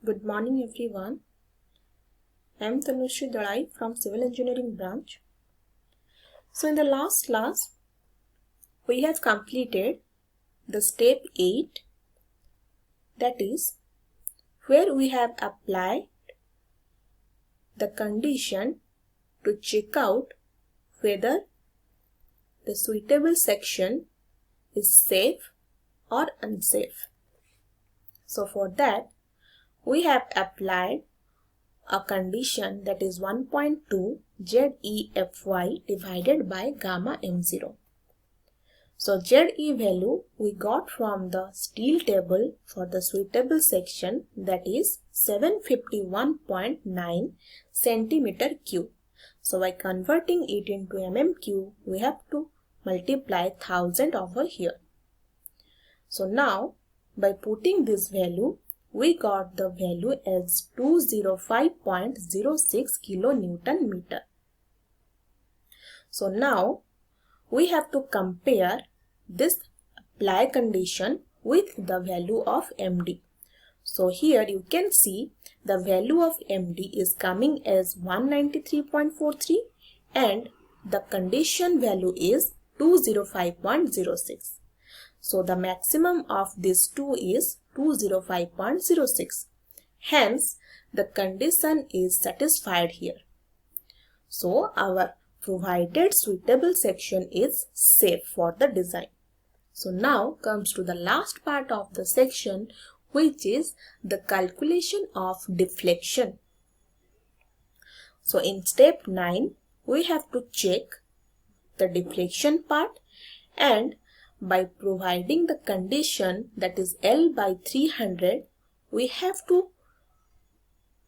Good morning everyone. I am Tanushri Dalai from Civil Engineering branch. So in the last class, we have completed the step 8, that is where we have applied the condition to check out whether the suitable section is safe or unsafe. So for that, we have applied a condition that is 1.2 ZEFY divided by gamma M0. So ZE value we got from the steel table for the suitable section, that is 751.9 centimeter cube. So by converting it into mm cube, we have to multiply 1000 over here. So now by putting this value, we got the value as 205.06 kilonewton meter. So now we have to compare this apply condition with the value of MD. So here you can see the value of MD is coming as 193.43 and the condition value is 205.06. So the maximum of these two is 205.06. Hence, the condition is satisfied here. So our provided suitable section is safe for the design. So now comes to the last part of the section, which is the calculation of deflection. So in step 9, we have to check the deflection part, and by providing the condition that is L by 300, we have to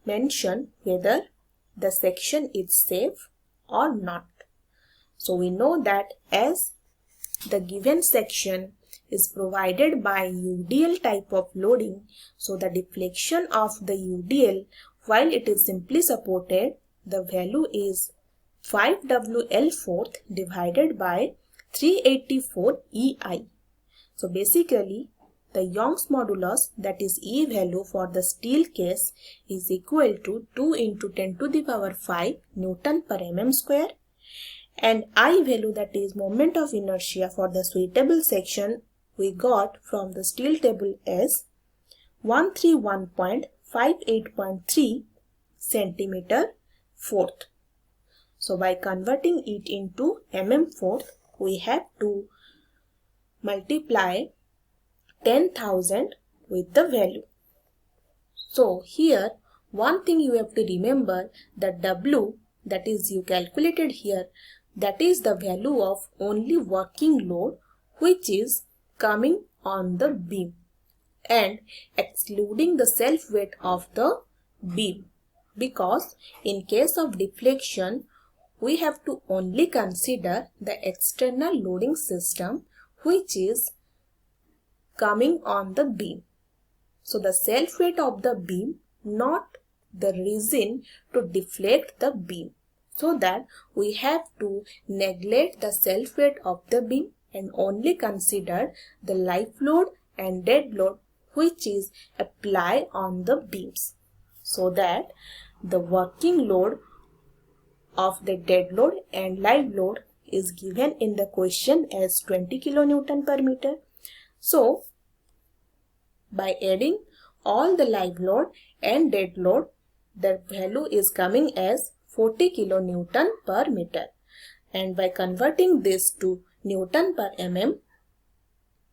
mention whether the section is safe or not. So we know that as the given section is provided by UDL type of loading, so the deflection of the UDL while it is simply supported, the value is 5WL4 divided by 384 EI. So basically the Young's modulus, that is E value for the steel case, is equal to 2 into 10 to the power 5 Newton per mm square, and I value, that is moment of inertia for the suitable section, we got from the steel table as 131.58.3 centimeter fourth. So by converting it into mm fourth, we have to multiply 10,000 with the value. So here one thing you have to remember, that W, that is you calculated here, that is the value of only working load which is coming on the beam and excluding the self weight of the beam, because in case of deflection we have to only consider the external loading system which is coming on the beam. So the self weight of the beam, not the reason to deflect the beam. So that we have to neglect the self weight of the beam and only consider the live load and dead load which is applied on the beams. So that the working load of the dead load and live load is given in the question as 20 kilonewton per meter. So by adding all the live load and dead load, the value is coming as 40 kilonewton per meter, and by converting this to Newton per mm,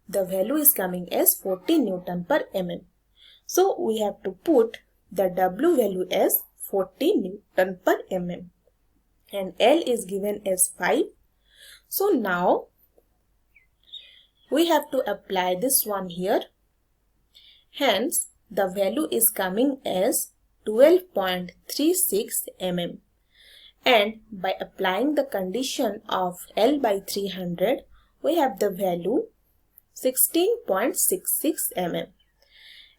the value is coming as 40 Newton per mm. So we have to put the W value as 40 Newton per mm. And L is given as 5. So now we have to apply this one here. Hence the value is coming as 12.36 mm. And by applying the condition of L by 300, we have the value 16.66 mm.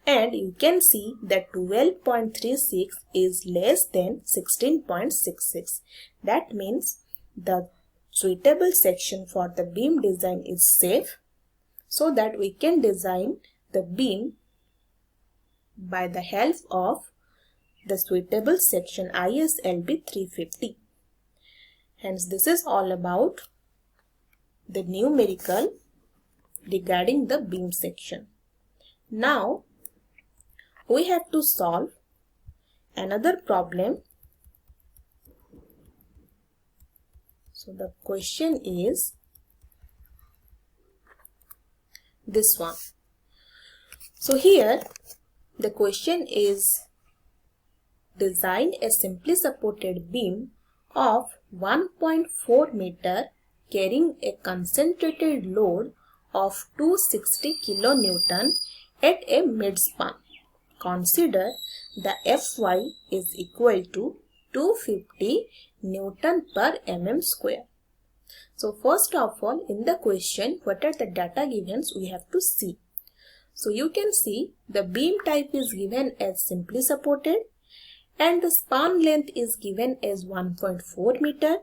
And you can see that 12.36 is less than 16.66. That means the suitable section for the beam design is safe, so that we can design the beam by the help of the suitable section ISLB 350. Hence, this is all about the numerical regarding the beam section. Now, we have to solve another problem. So, the question is this one. So, here the question is design a simply supported beam of 1.4 meter carrying a concentrated load of 260 kilonewton at a midspan. Consider the Fy is equal to 250 Newton per mm square. So first of all, in the question, what are the data given we have to see. So you can see the beam type is given as simply supported and the span length is given as 1.4 meter.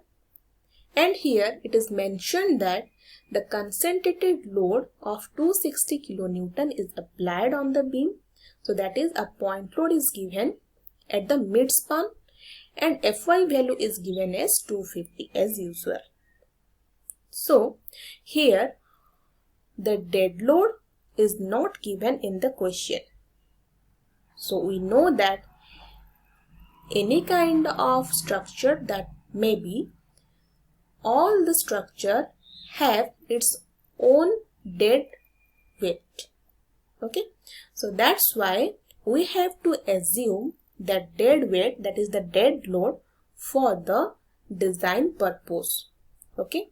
And here it is mentioned that the concentrated load of 260 kilonewton is applied on the beam. So that is a point load is given at the midspan and Fy value is given as 250 as usual. So here the dead load is not given in the question. So we know that any kind of structure that may be, all the structure have its own dead weight. Okay, so that's why we have to assume that dead weight, that is the dead load for the design purpose. Okay,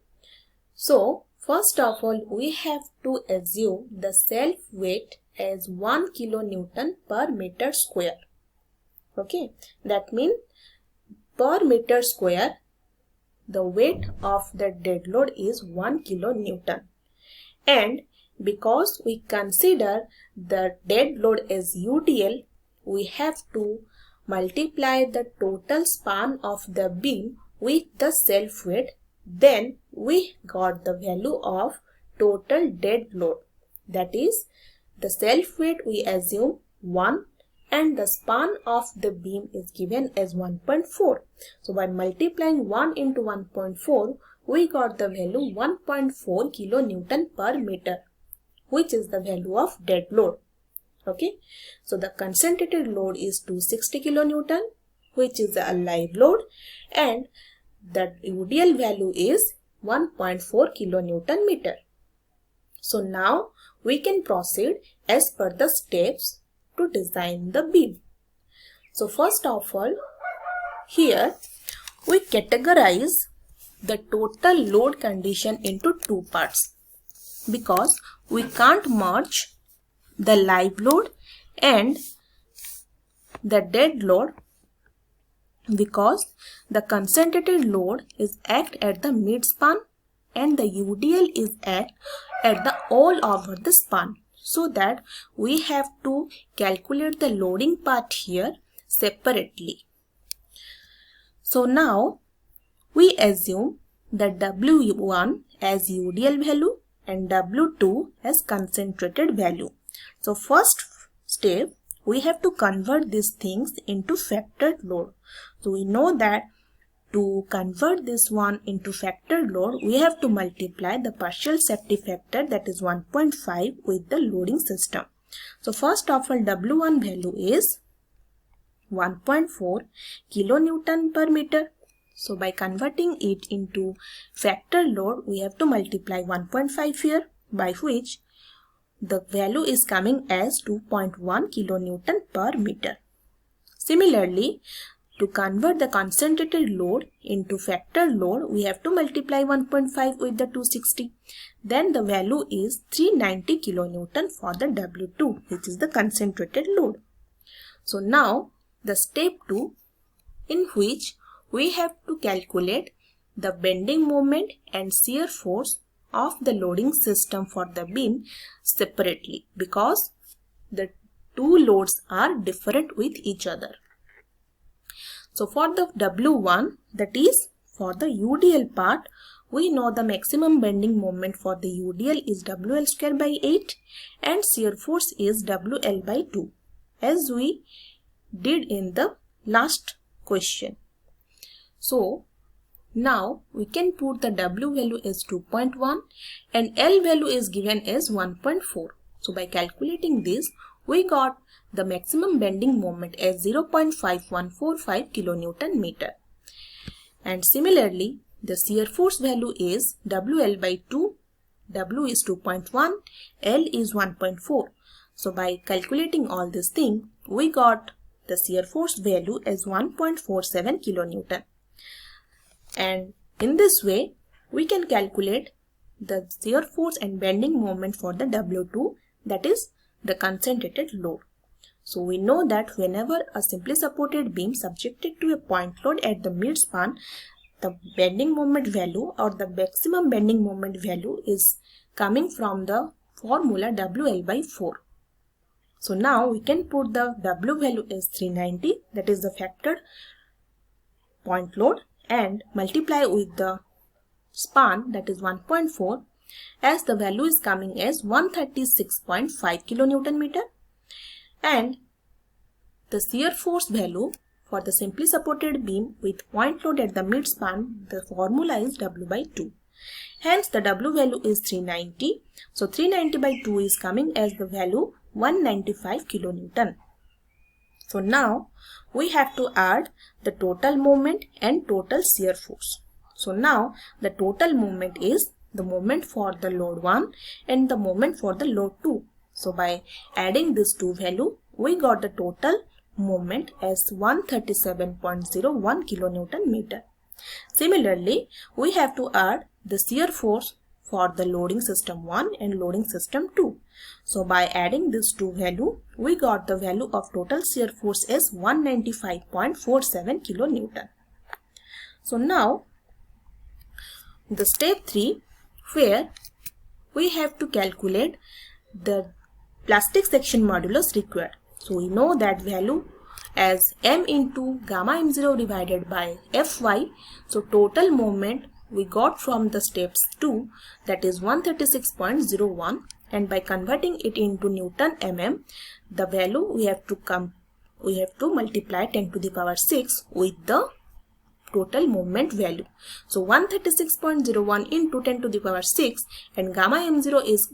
so first of all we have to assume the self weight as 1 kilonewton per meter square. Okay, that means per meter square the weight of the dead load is 1 kilonewton. And because we consider the dead load as UDL, we have to multiply the total span of the beam with the self weight. Then we got the value of total dead load. That is, the self weight we assume 1 and the span of the beam is given as 1.4. So by multiplying 1 into 1.4, we got the value 1.4 kilonewton per meter, which is the value of dead load. Okay, so the concentrated load is 260 kilonewton, which is a live load, and the UDL value is 1.4 kilonewton meter. So now we can proceed as per the steps to design the beam. So first of all, here we categorize the total load condition into two parts, because we can't merge the live load and the dead load, because the concentrated load is act at the midspan and the UDL is act at the all over the span. So that we have to calculate the loading part here separately. So now we assume that W1 as UDL value and W2 as concentrated value. So first step, we have to convert these things into factored load. So we know that to convert this one into factored load, we have to multiply the partial safety factor, that is 1.5, with the loading system. So first of all, W1 value is 1.4 kilonewton per meter. So by converting it into factored load, we have to multiply 1.5 here, by which the value is coming as 2.1 kilonewton per meter. Similarly, to convert the concentrated load into factored load, we have to multiply 1.5 with the 260. Then the value is 390 kilonewton for the W2, which is the concentrated load. So now the step 2, in which we have to calculate the bending moment and shear force of the loading system for the beam separately, because the two loads are different with each other. So for the W1, that is for the UDL part, we know the maximum bending moment for the UDL is WL square by 8 and shear force is WL by 2. as we did in the last question. So now we can put the W value as 2.1 and L value is given as 1.4. So by calculating this, we got the maximum bending moment as 0.5145 kilonewton meter. And similarly, the shear force value is WL by 2, W is 2.1, L is 1.4. So by calculating all this thing, we got the shear force value as 1.47 kilonewton. And in this way, we can calculate the shear force and bending moment for the W2, that is the concentrated load. So we know that whenever a simply supported beam subjected to a point load at the midspan, the bending moment value or the maximum bending moment value is coming from the formula WL by 4. So now we can put the W value as 390, that is the factored point load, and multiply with the span, that is 1.4, as the value is coming as 136.5 kilonewton meter. And the shear force value for the simply supported beam with point load at the midspan, the formula is W by 2. Hence the W value is 390. So 390 by 2 is coming as the value 195 kilonewton. So now we have to add the total moment and total shear force. So now the total moment is the moment for the load 1 and the moment for the load 2. So by adding these two values, we got the total moment as 137.01 kilonewton meter. Similarly, we have to add the shear force for the loading system 1 and loading system 2. So by adding these two values, we got the value of total shear force as 195.47 kilonewton. So now the step 3, where we have to calculate the plastic section modulus required. So we know that value as m into gamma m0 divided by Fy. So total moment we got from the steps 2, that is 136.01, and by converting it into Newton mm, the value we have to multiply 10 to the power 6 with the total moment value. So 136.01 into 10 to the power 6, and gamma m0 is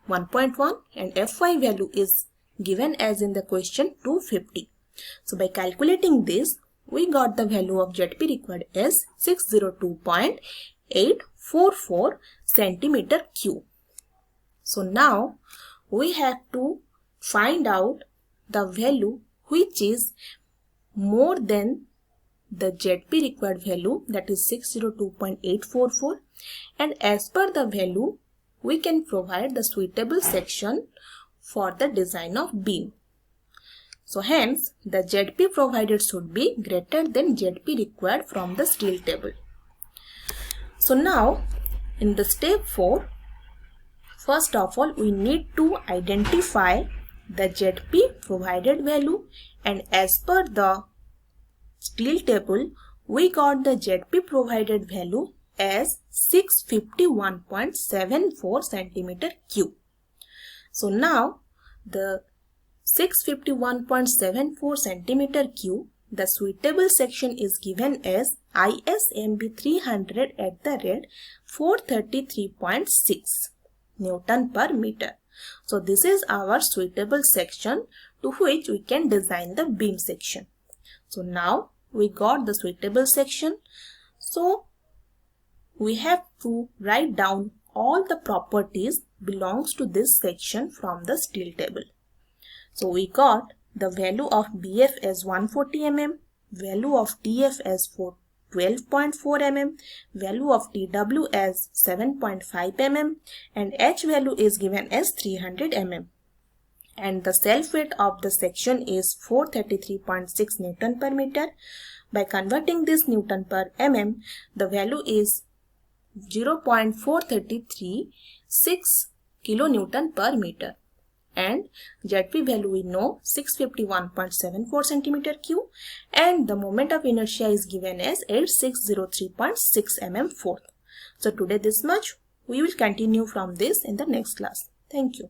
1.1 and Fy value is given as in the question 250. So by calculating this, we got the value of ZP required as 602.844 centimeter cube. So now we have to find out the value which is more than the ZP required value, that is 602.844, and as per the value we can provide the suitable section for the design of beam. So hence the ZP provided should be greater than ZP required from the steel table. So now in the step 4, first of all we need to identify the ZP provided value, and as per the steel table we got the ZP provided value as 651.74 centimeter cube. So now the 651.74 centimeter cube, the suitable section is given as ISMB 300 at the rate 433.6 Newton per meter. So this is our suitable section to which we can design the beam section. So now we got the suitable section. So we have to write down all the properties belongs to this section from the steel table. So we got the value of BF as 140 mm, value of TF as 12.4 mm, value of TW as 7.5 mm, and H value is given as 300 mm. And the self weight of the section is 433.6 Newton per meter. By converting this Newton per mm, the value is 0.4336 kilonewton per meter. And ZP value we know 651.74 centimeter cube, and the moment of inertia is given as 8603.6 mm fourth. So today this much. We will continue from this in the next class. Thank you.